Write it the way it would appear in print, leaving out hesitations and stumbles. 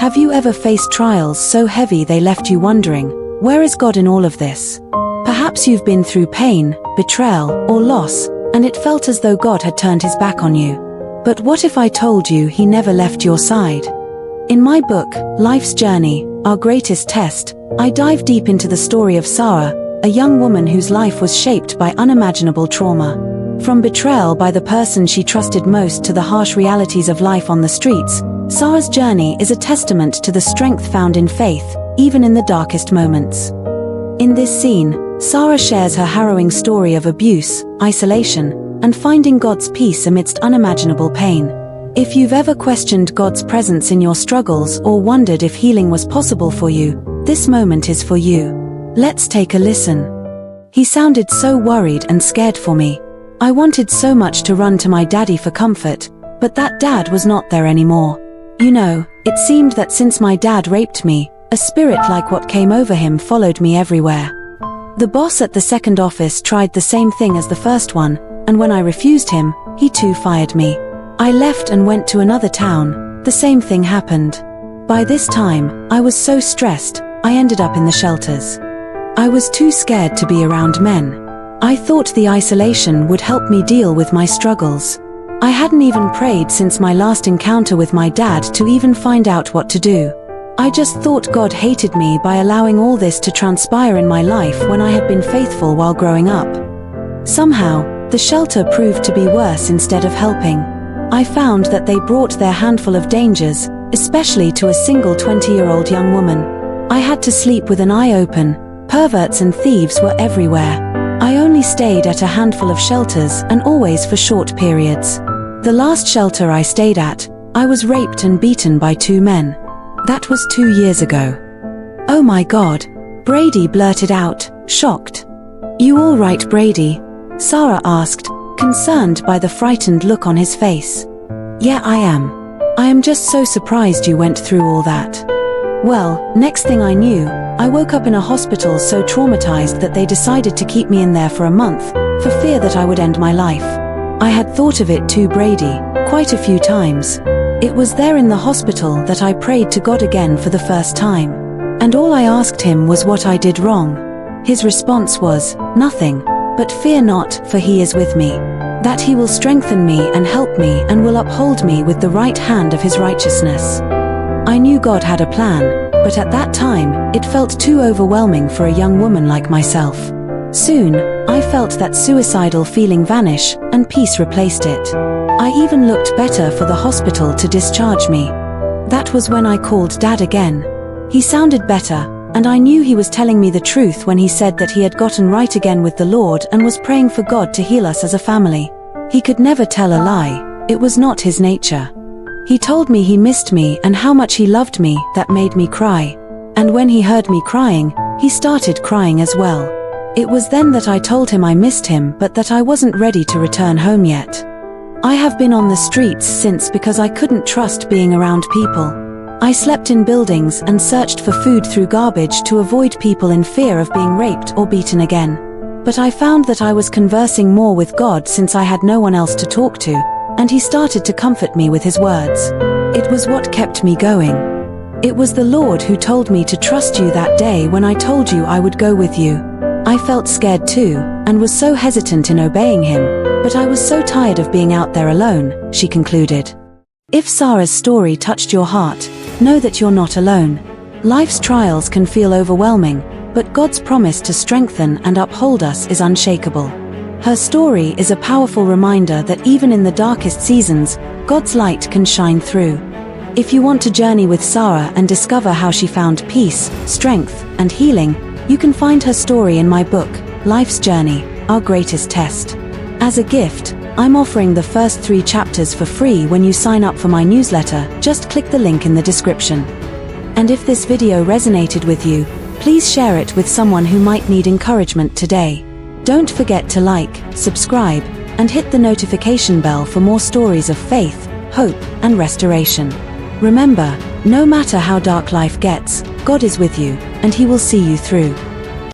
Have you ever faced trials so heavy they left you wondering, where is God in all of this? Perhaps you've been through pain, betrayal, or loss, and it felt as though God had turned his back on you. But what if I told you he never left your side? In my book, Life's Journey, Our Greatest Test, I dive deep into the story of Sara, a young woman whose life was shaped by unimaginable trauma. From betrayal by the person she trusted most to the harsh realities of life on the streets, Sara's journey is a testament to the strength found in faith, even in the darkest moments. In this scene, Sara shares her harrowing story of abuse, isolation, and finding God's peace amidst unimaginable pain. If you've ever questioned God's presence in your struggles or wondered if healing was possible for you, this moment is for you. Let's take a listen. He sounded so worried and scared for me. I wanted so much to run to my daddy for comfort, but that dad was not there anymore. You know, it seemed that since my dad raped me, a spirit like what came over him followed me everywhere. The boss at the second office tried the same thing as the first one, and when I refused him, he too fired me. I left and went to another town. The same thing happened. By this time, I was so stressed, I ended up in the shelters. I was too scared to be around men. I thought the isolation would help me deal with my struggles. I hadn't even prayed since my last encounter with my dad to even find out what to do. I just thought God hated me by allowing all this to transpire in my life when I had been faithful while growing up. Somehow, the shelter proved to be worse instead of helping. I found that they brought their handful of dangers, especially to a single 20-year-old young woman. I had to sleep with an eye open. Perverts and thieves were everywhere. I only stayed at a handful of shelters and always for short periods. The last shelter I stayed at, I was raped and beaten by 2 men. That was 2 years ago. Oh my God, Brady blurted out, shocked. You all right, Brady? Sara asked, concerned by the frightened look on his face. Yeah, I am. I am just so surprised you went through all that. Well, next thing I knew, I woke up in a hospital so traumatized that they decided to keep me in there for a month, for fear that I would end my life. I had thought of it too, Brady, quite a few times. It was there in the hospital that I prayed to God again for the first time. And all I asked him was what I did wrong. His response was, nothing, but fear not, for he is with me. That he will strengthen me and help me and will uphold me with the right hand of his righteousness. I knew God had a plan, but at that time, it felt too overwhelming for a young woman like myself. Soon, I felt that suicidal feeling vanish, and peace replaced it. I even looked better for the hospital to discharge me. That was when I called Dad again. He sounded better, and I knew he was telling me the truth when he said that he had gotten right again with the Lord and was praying for God to heal us as a family. He could never tell a lie. It was not his nature. He told me he missed me and how much he loved me. That made me cry. And when he heard me crying, he started crying as well. It was then that I told him I missed him but that I wasn't ready to return home yet. I have been on the streets since because I couldn't trust being around people. I slept in buildings and searched for food through garbage to avoid people in fear of being raped or beaten again. But I found that I was conversing more with God since I had no one else to talk to, and he started to comfort me with his words. It was what kept me going. It was the Lord who told me to trust you that day when I told you I would go with you. I felt scared too, and was so hesitant in obeying him, but I was so tired of being out there alone, she concluded. If Sara's story touched your heart, know that you're not alone. Life's trials can feel overwhelming, but God's promise to strengthen and uphold us is unshakable. Her story is a powerful reminder that even in the darkest seasons, God's light can shine through. If you want to journey with Sara and discover how she found peace, strength, and healing, you can find her story in my book, Life's Journey, Our Greatest Test. As a gift, I'm offering the first 3 chapters for free when you sign up for my newsletter. Just click the link in the description. And if this video resonated with you, please share it with someone who might need encouragement today. Don't forget to like, subscribe, and hit the notification bell for more stories of faith, hope, and restoration. Remember, no matter how dark life gets, God is with you, and he will see you through.